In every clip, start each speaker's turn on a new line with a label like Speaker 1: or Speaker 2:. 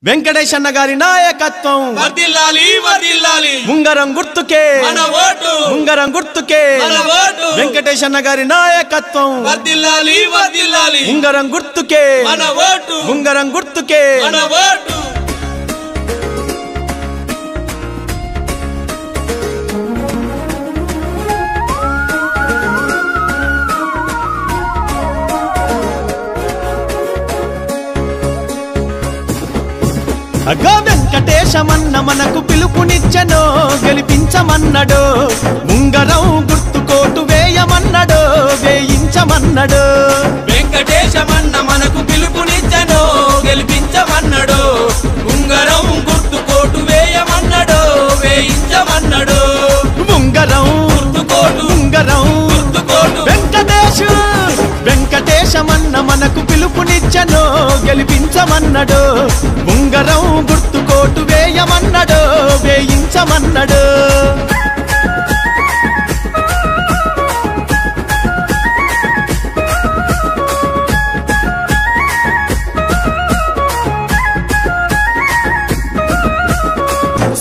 Speaker 1: వెంకటేశన్న గారి నాయకత్వం
Speaker 2: వర్ధిల్లాలి వర్ధిల్లాలి
Speaker 1: ఉంగరం గుర్తుకే
Speaker 2: మన ఓటు
Speaker 1: ఉంగరం గుర్తుకే
Speaker 2: మన ఓటు
Speaker 1: వెంకటేశన్న గారి నాయకత్వం
Speaker 2: వర్ధిల్లాలి వర్ధిల్లాలి
Speaker 1: ఉంగరం గుర్తుకే
Speaker 2: మన ఓటు
Speaker 1: ఉంగరం గుర్తుకే
Speaker 2: మన ఓటు
Speaker 1: అగో వెంకటేశమన్న మనకు పిలుపునిచ్చెనో గెలిపించమన్నడో ఉంగరం గుర్తుకోటు వేయమన్నడో వేయించమన్నడో
Speaker 2: వెంకటేశమన్న మనకు పిలుపునిచ్చెనో గెలిపించమన్నడో ఉంగరం గుర్తుకోటు వేయమన్నడో వేయించమన్నడో
Speaker 1: ఉంగరం
Speaker 2: గుర్తుకోటు
Speaker 1: ఉంగరం
Speaker 2: గుర్తుకోటు
Speaker 1: వెంకటేశమన్న మనకు పిలుపునిచ్చెనో గెలిపించమన్నడో ఉంగరం గుర్తుకోటు వేయమన్నడో వేయించమన్నడో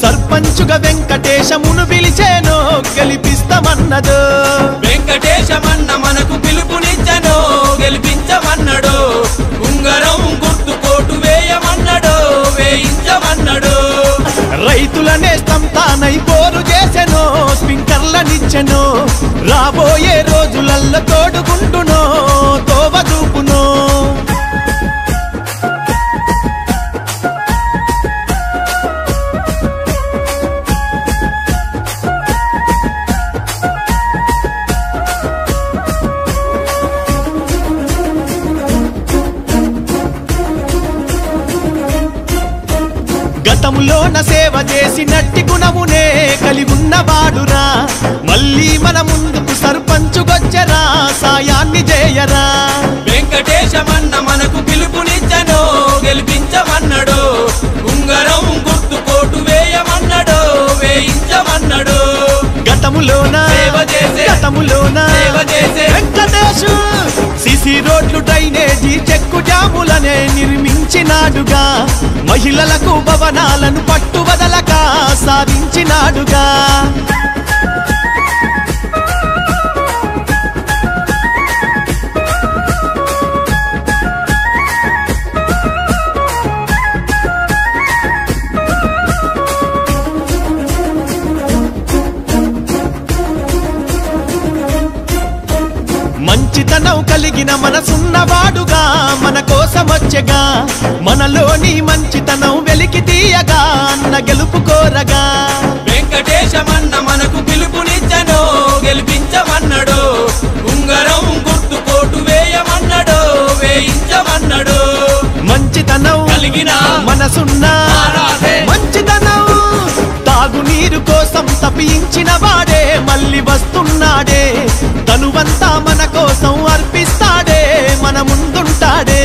Speaker 1: సర్పంచుగా వెంకటేశమును పిలిచేనో గెలిపిస్తామన్నదో
Speaker 2: వెంకటేశమన్న మనకు పిలుపునిచ్చెనో గెలిపించమన్నడో ఉంగరం గుర్తుకోటు వేయమన్నడో వేయించమన్నడో
Speaker 1: రైతుల నేస్తం తానై పోరు చేసెనో స్పింకర్లనిచ్చెనో రాబోయే రోజులల్లో తోడుకుంటునో తోవ చూపునో గతంలోన సేవ చేసి నట్టి గుణమునే కలిగున్నవాడురా మళ్ళీ మన ముందుకు సర్పంచుకొచ్చరా సాయాన్ని చేయరా
Speaker 2: వెంకటేశమన్న మనకు పిలుపునిచ్చెనో గెలిపించమన్నడో ఉంగరం గుర్తుకోటు వేయమన్నడో వేయించమన్నడో
Speaker 1: గతములోన
Speaker 2: సేవ చేసే సేవ చేసే
Speaker 1: వెంకటేశు సిసి రోడ్లు డ్రైనేజీ చెక్కు డ్యాములనే నిర్మించినాడుగా మహిళలకు భవనాలను పట్టువదలక సాధించినాడుగా మంచితనం కలిగిన మనసున్నవాడుగా మన కోసమొచ్చగా మనలోని మంచితనం వెలికి తీయగా అన్న గెలుపు కోరగా
Speaker 2: వెంకటేశమన్న మనకు పిలుపునిచ్చెనో గెలిపించమన్నడో ఉంగరం గుర్తుకోటు వేయమన్నడో వేయించమన్నడో
Speaker 1: మంచితనం
Speaker 2: కలిగిన
Speaker 1: మనసున్న
Speaker 2: ఆరాధే
Speaker 1: మంచితనం తాగునీరు కోసం తప్పించిన వాడే మళ్ళీ వస్తున్నాడే తనువంతా మన కోసం అర్పిస్తాడే మన ముందుంటాడే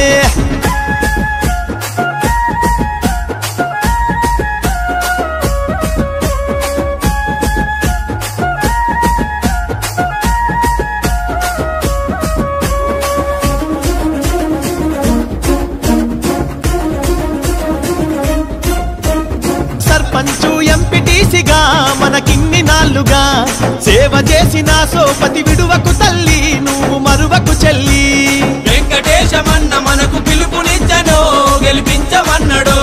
Speaker 1: సర్పంచు ఎంపీటీసీగా మనకిన్ని నాళ్ళుగా సేవ చేసిన సోపతి విడువకు తల్లి నువ్వు మరువకు చెల్లి
Speaker 2: వెంకటేశమన్న మనకు పిలుపునిచ్చెనో గెలిపించమన్నడో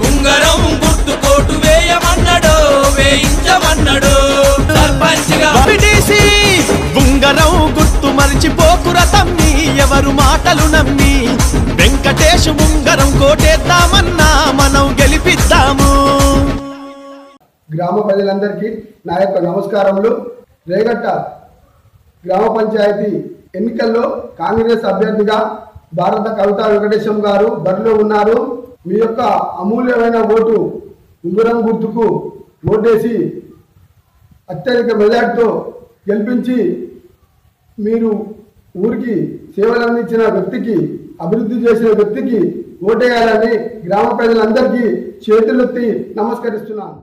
Speaker 2: ఉంగరం గుర్తుకోటు వేయమన్నడో వేయించమన్నడో సర్పంచ్గా
Speaker 1: ఎంపీటీసీ ఉంగరం గుర్తు మరిచిపోకుర తమ్మి ఎవరు మాటలు నమ్మి వెంకటేశు ఉంగరం కోటేద్దామన్నా మనం గెలిపిద్దాము.
Speaker 3: గ్రామ ప్రజలందరికీ నా యొక్క నమస్కారములు. రేగట్ట గ్రామ పంచాయతీ ఎన్నికల్లో కాంగ్రెస్ అభ్యర్థిగా భారత కవితా వెంకటేశం గారు బరిలో ఉన్నారు. మీ యొక్క అమూల్యమైన ఓటు ఉంగరం గుర్తుకు ఓటేసి అత్యధిక మెజార్టీతో గెలిపించి మీరు ఊరికి సేవలు అందించిన వ్యక్తికి అభివృద్ధి చేసిన వ్యక్తికి ఓటేయాలని గ్రామ ప్రజలందరికీ చేతులెత్తి నమస్కరిస్తున్నాను.